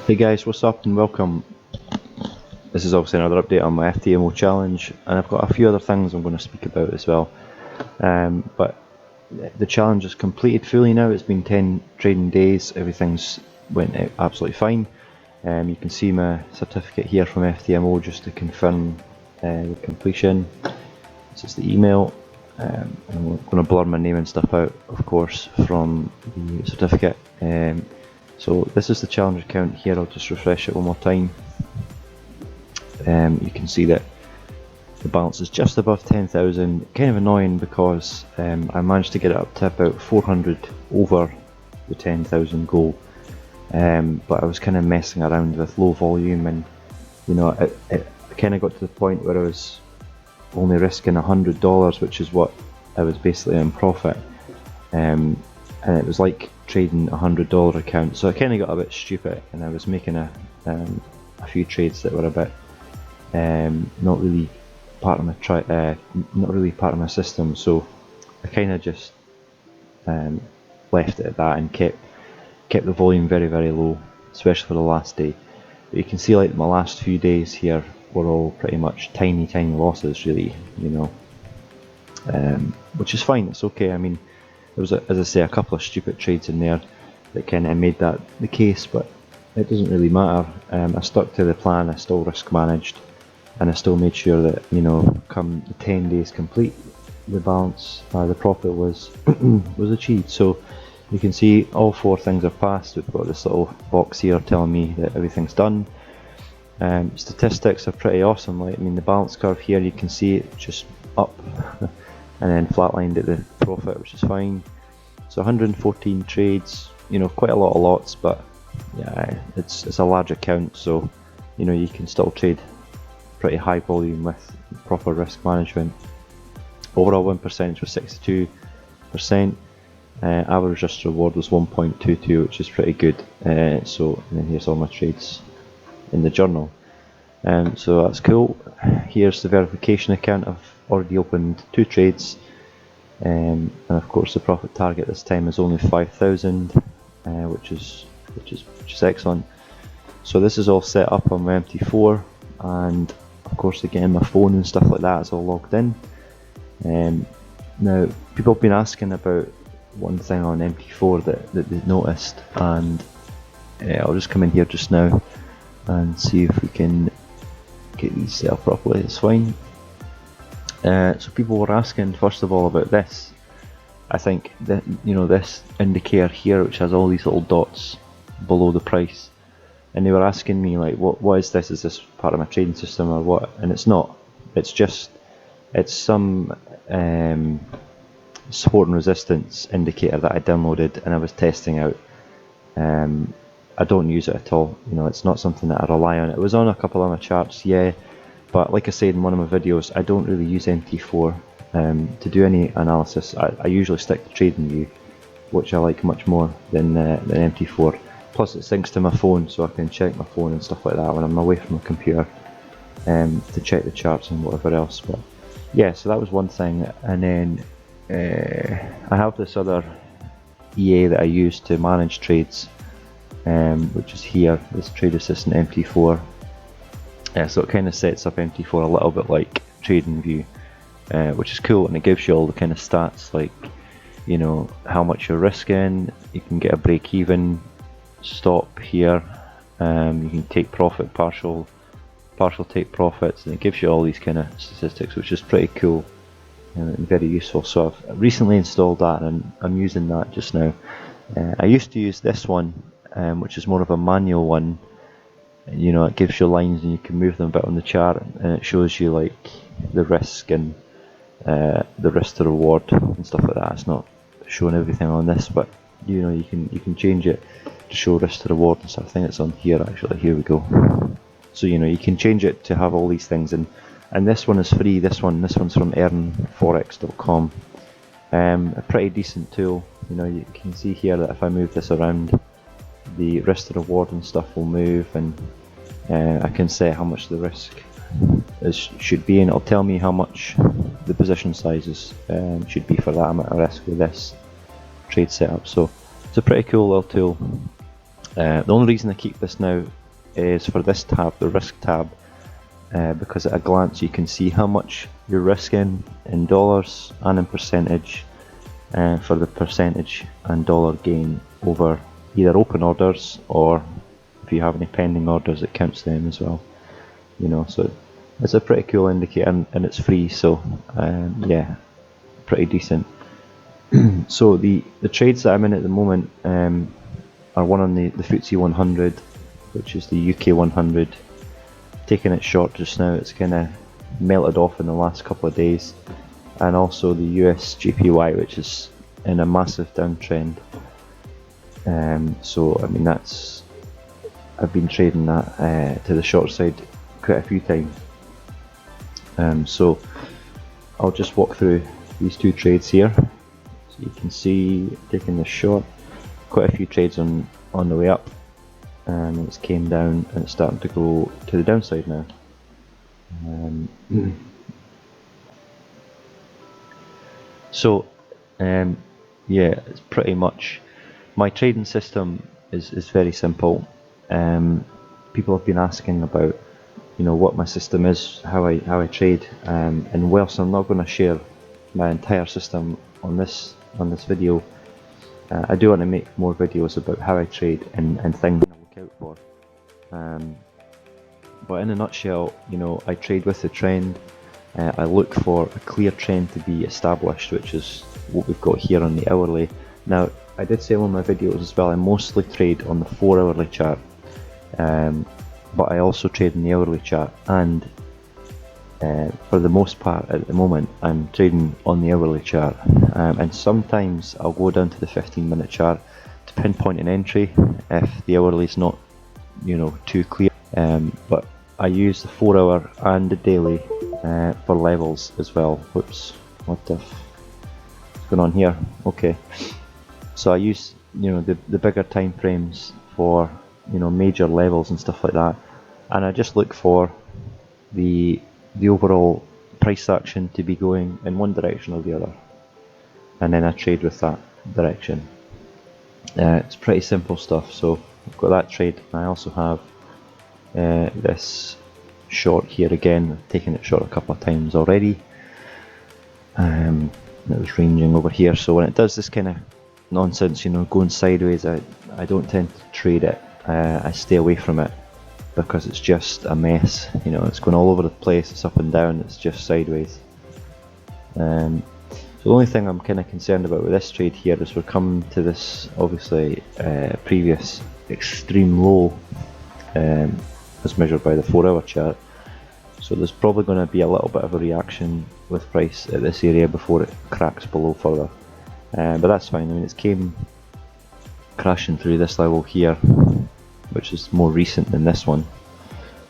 Hey guys, what's up and welcome. This is obviously another update on my FTMO challenge, and I've got a few other things I'm going to speak about as well. But the challenge is completed fully now. It's been 10 trading days, everything's went out absolutely fine. You can see my certificate here from FTMO just to confirm the completion. This is the email. I'm going to blur my name and stuff out, of course, from the certificate. So this is the challenge account here. I'll just refresh it one more time. You can see that the balance is just above 10,000. Kind of annoying because I managed to get it up to about 400 over the 10,000 goal, but I was kind of messing around with low volume, and you know, I kind of got to the point where I was only risking $100, which is what I was basically in profit, and it was like trading $100 account. So I kind of got a bit stupid, and I was making a few trades that were a bit not really part of my system. So I kind of just left it at that and kept the volume very, very low, especially for the last day. But you can see, like, my last few days here were all pretty much tiny losses, really, you know, which is fine. It's okay. I mean, there was, as I say, a couple of stupid trades in there that kind of made that the case, but it doesn't really matter. I stuck to the plan. I still risk managed, and I still made sure that, you know, come the 10 days complete, the balance, the profit was was achieved. So you can see all four things are passed. We've got this little box here telling me that everything's done. Statistics are pretty awesome. Like, I mean, the balance curve here, you can see it just up and then flatlined at the profit, which is fine. So 114 trades, you know, quite a lot of lots, but yeah, it's a large account, so you know, you can still trade pretty high volume with proper risk management. Overall win percentage was 62%. Average risk reward was 1.22, which is pretty good. So, and then here's all my trades in the journal. So that's cool. Here's the verification account. I've already opened 2 trades, and of course the profit target this time is only 5,000, which is excellent. So this is all set up on my MT4, and of course again my phone and stuff like that is all logged in. Now people have been asking about one thing on MT4 that they noticed, and I'll just come in here just now and see if we can get these set up properly. It's fine. So people were asking first of all about this. I think that, you know, this indicator here, which has all these little dots below the price, and they were asking me, like, what is this? Is this part of my trading system or what? And it's not. It's just, it's some support and resistance indicator that I downloaded and I was testing out. I don't use it at all, you know, it's not something that I rely on. It was on a couple of my charts, yeah, but like I said in one of my videos, I don't really use MT4 to do any analysis. I usually stick to TradingView, which I like much more than MT4. Plus it syncs to my phone, so I can check my phone and stuff like that when I'm away from my computer, to check the charts and whatever else. But yeah, so that was one thing. And then I have this other EA that I use to manage trades, which is here, this Trade Assistant MT4. So it kind of sets up MT4 a little bit like TradingView, which is cool, and it gives you all the kind of stats, like, you know, how much you're risking. You can get a break even, stop here, you can take profit, partial take profits, and it gives you all these kind of statistics, which is pretty cool and very useful. So I've recently installed that, and I'm using that just now. I used to use this one, which is more of a manual one. You know, it gives you lines and you can move them a bit on the chart, and it shows you, like, the risk and the risk to reward and stuff like that. It's not showing everything on this, but you know, you can change it to show risk to reward and stuff. I think it's on here actually. Here we go. So you know, you can change it to have all these things, and this one is free. This one's from earnforex.com. A pretty decent tool. You know, you can see here that if I move this around, the risk to reward and stuff will move, and I can say how much the risk should be, and it'll tell me how much the position sizes should be for that amount of risk with this trade setup. So it's a pretty cool little tool. The only reason I keep this now is for this tab, the risk tab, because at a glance you can see how much you're risking in dollars and in percentage, for the percentage and dollar gain over either open orders, or if you have any pending orders it counts them as well, you know. So it's a pretty cool indicator, and it's free, so yeah, pretty decent. So the trades that I'm in at the moment are one on the FTSE 100, which is the UK 100. Taking it short just now, it's kind of melted off in the last couple of days, and also the US JPY, which is in a massive downtrend. So I mean, I've been trading that to the short side quite a few times. So I'll just walk through these two trades here. So you can see, taking the short, quite a few trades on the way up, and it's came down and it's starting to go to the downside now. So yeah, it's pretty much, my trading system is very simple. People have been asking about, you know, what my system is, how I trade, and whilst I'm not going to share my entire system on this video, I do want to make more videos about how I trade and things I look out for. But in a nutshell, you know, I trade with the trend. I look for a clear trend to be established, which is what we've got here on the hourly. Now, I did say in one of my videos as well, I mostly trade on the 4-hourly chart, but I also trade in the hourly chart, and for the most part at the moment I'm trading on the hourly chart, and sometimes I'll go down to the 15-minute chart to pinpoint an entry if the hourly is not, you know, too clear, but I use the 4-hour and the daily for levels as well. Whoops, what's going on here? Okay, so I use, you know, the bigger time frames for, you know, major levels and stuff like that, and I just look for the overall price action to be going in one direction or the other, and then I trade with that direction. It's pretty simple stuff. So I've got that trade, and I also have this short here again. I've taken it short a couple of times already. It was ranging over here, so when it does this kind of nonsense, you know, going sideways, I don't tend to trade it. I stay away from it because it's just a mess, you know, it's going all over the place, it's up and down, it's just sideways. So the only thing I'm kind of concerned about with this trade here is we're coming to this, obviously, previous extreme low as measured by the 4-hour chart, so there's probably going to be a little bit of a reaction with price at this area before it cracks below further, but that's fine. I mean, it came crashing through this level here, which is more recent than this one,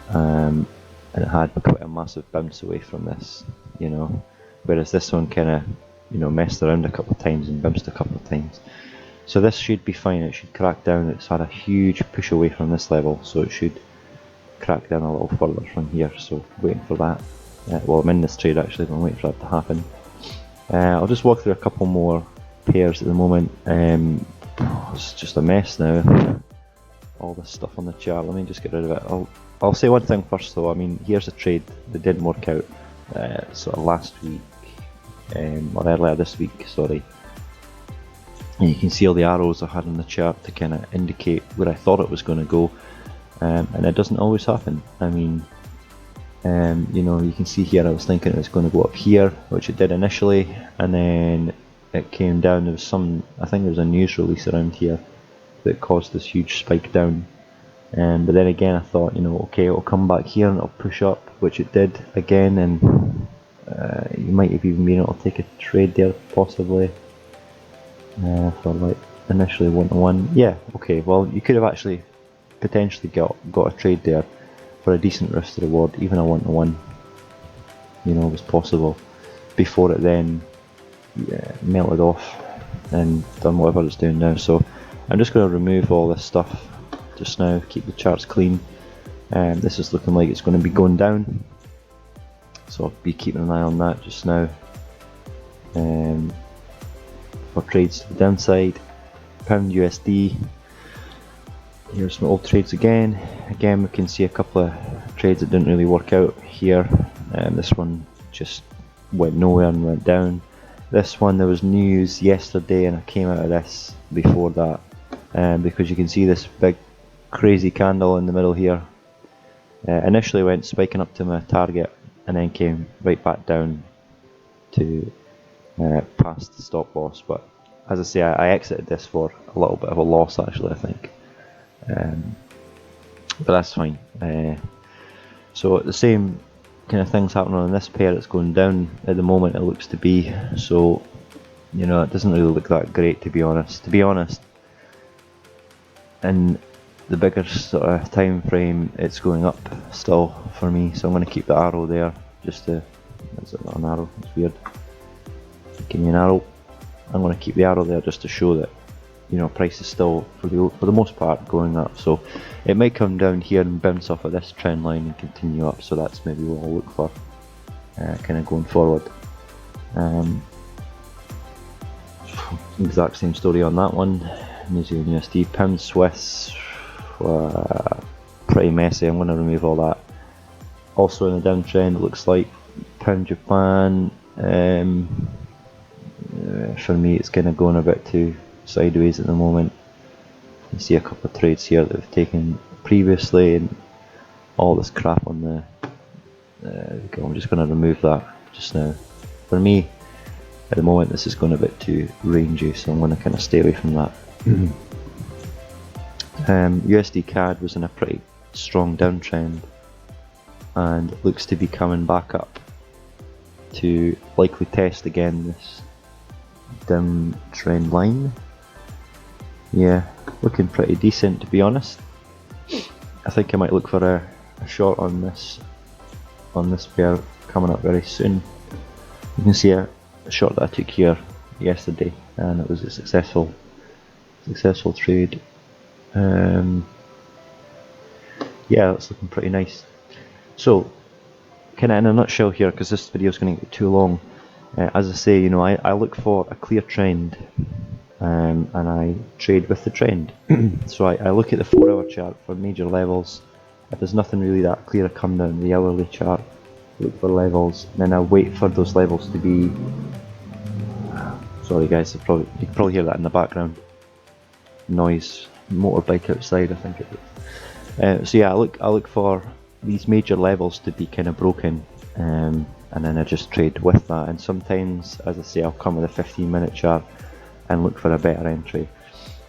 and it had quite a massive bounce away from this, you know, whereas this one kind of, you know, messed around a couple of times and bounced a couple of times. So this should be fine, it should crack down. It's had a huge push away from this level, so it should crack down a little further from here, so waiting for that. Well, I'm in this trade actually, but I'm waiting for that to happen. I'll just walk through a couple more pairs at the moment. It's just a mess now, all this stuff on the chart. Let me just get rid of it. I'll say one thing first though. I mean, here's a trade that didn't work out sort of last week, or earlier this week, sorry. And you can see all the arrows I had on the chart to kind of indicate where I thought it was going to go, and it doesn't always happen. I mean, you know, you can see here I was thinking it was going to go up here, which it did initially, and then it came down. There was some, I think there was a news release around here that caused this huge spike down, but then again I thought, you know, okay, it'll come back here and it'll push up, which it did again, and you might have even been able to take a trade there possibly for like initially 1-to-1. Yeah, okay, well, you could have actually potentially got a trade there for a decent risk to reward. Even a 1-to-1, you know, was possible before it then melted off and done whatever it's doing now. So I'm just going to remove all this stuff just now, keep the charts clean. This is looking like it's going to be going down, so I'll be keeping an eye on that just now. For trades to the downside, pound USD, Here's my old trades again. Again, we can see a couple of trades that didn't really work out here. This one just went nowhere and went down. This one, there was news yesterday and I came out of this before that, because you can see this big crazy candle in the middle here. Initially went spiking up to my target and then came right back down to past the stop loss. But as I say, I exited this for a little bit of a loss actually, I think. But that's fine. So the same kind of things happening on this pair. It's going down at the moment, it looks to be. So, you know, it doesn't really look that great, to be honest. In the bigger sort of time frame, it's going up still for me. So I'm going to keep the arrow there, just to. Is it not an arrow? It's weird. Give me an arrow. I'm going to keep the arrow there just to show that, you know, price is still for the most part going up. So it might come down here and bounce off of this trend line and continue up. So that's maybe what I'll look for, kind of going forward. Exact same story on that one. New Zealand USD, pound Swiss, pretty messy. I'm going to remove all that. Also in the downtrend, it looks like pound Japan. For me, it's kind of going a bit too sideways at the moment. You see a couple of trades here that we've taken previously, and all this crap on the. I'm just going to remove that just now. For me, at the moment, this is going a bit too rangy, so I'm going to kind of stay away from that. USD CAD was in a pretty strong downtrend, and it looks to be coming back up to likely test again this dim trend line. Yeah, looking pretty decent, to be honest. I think I might look for a short on this pair coming up very soon. You can see a short that I took here yesterday, and it was a successful trade. Yeah, that's looking pretty nice. So, kind of in a nutshell here, because this video is going to get too long. As I say, you know, I look for a clear trend, and I trade with the trend. So I look at the 4-hour chart for major levels. If there's nothing really that clear, I come down the hourly chart, look for levels, and then I wait for those levels to be. Sorry guys, you can probably hear that in the background. Noise, motorbike outside, I think it is. So yeah, I look for these major levels to be kind of broken, and then I just trade with that. And sometimes, as I say, I'll come with a 15-minute chart and look for a better entry.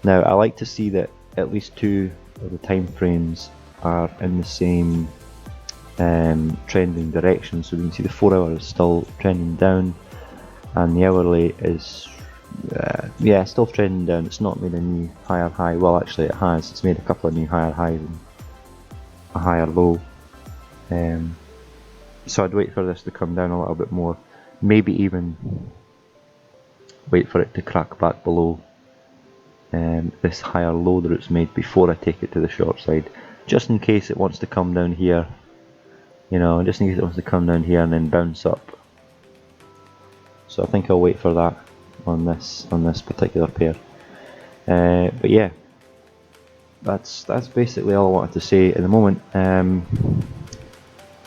Now, I like to see that at least two of the time frames are in the same trending direction. So we can see the 4-hour is still trending down, and the hourly is still trending down. It's not made a new higher high. Well, actually it has. It's made a couple of new higher highs and a higher low. So I'd wait for this to come down a little bit more, maybe even wait for it to crack back below this higher low that it's made before I take it to the short side, just in case it wants to come down here, you know, just in case it wants to come down here and then bounce up. So I think I'll wait for that on this particular pair. But yeah, that's basically all I wanted to say at the moment.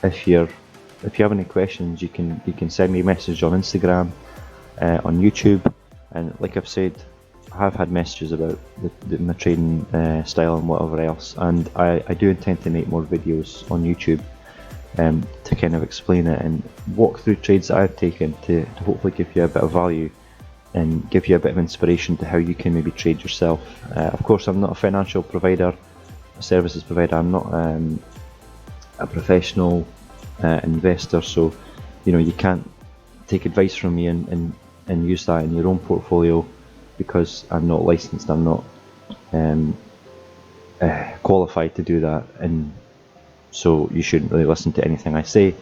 If you have any questions, you can send me a message on Instagram, on YouTube, and like I've said, I have had messages about my trading style and whatever else, and I do intend to make more videos on YouTube to kind of explain it and walk through trades that I've taken to hopefully give you a bit of value and give you a bit of inspiration to how you can maybe trade yourself. Of course, I'm not a financial provider, a services provider. I'm not a professional investor, so you know, you can't take advice from me and use that in your own portfolio, because I'm not licensed, I'm not qualified to do that, and so you shouldn't really listen to anything I say.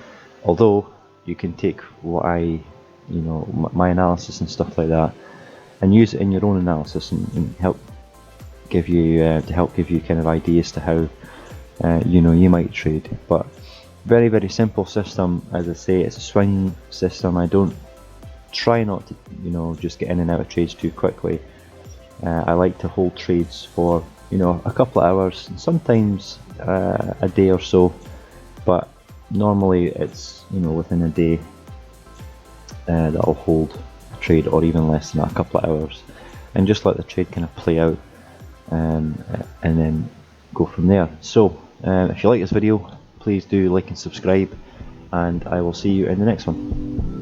Although you can take what my analysis and stuff like that, and use it in your own analysis and help give you kind of ideas to how you might trade. But very, very simple system. As I say, it's a swing system. I don't try not to just get in and out of trades too quickly. I like to hold trades for you know, a couple of hours, sometimes a day or so, but normally it's, you know, within a day that I'll hold a trade, or even less than that, a couple of hours, and just let the trade kind of play out, and then go from there. So if you like this video, please do like and subscribe, and I will see you in the next one.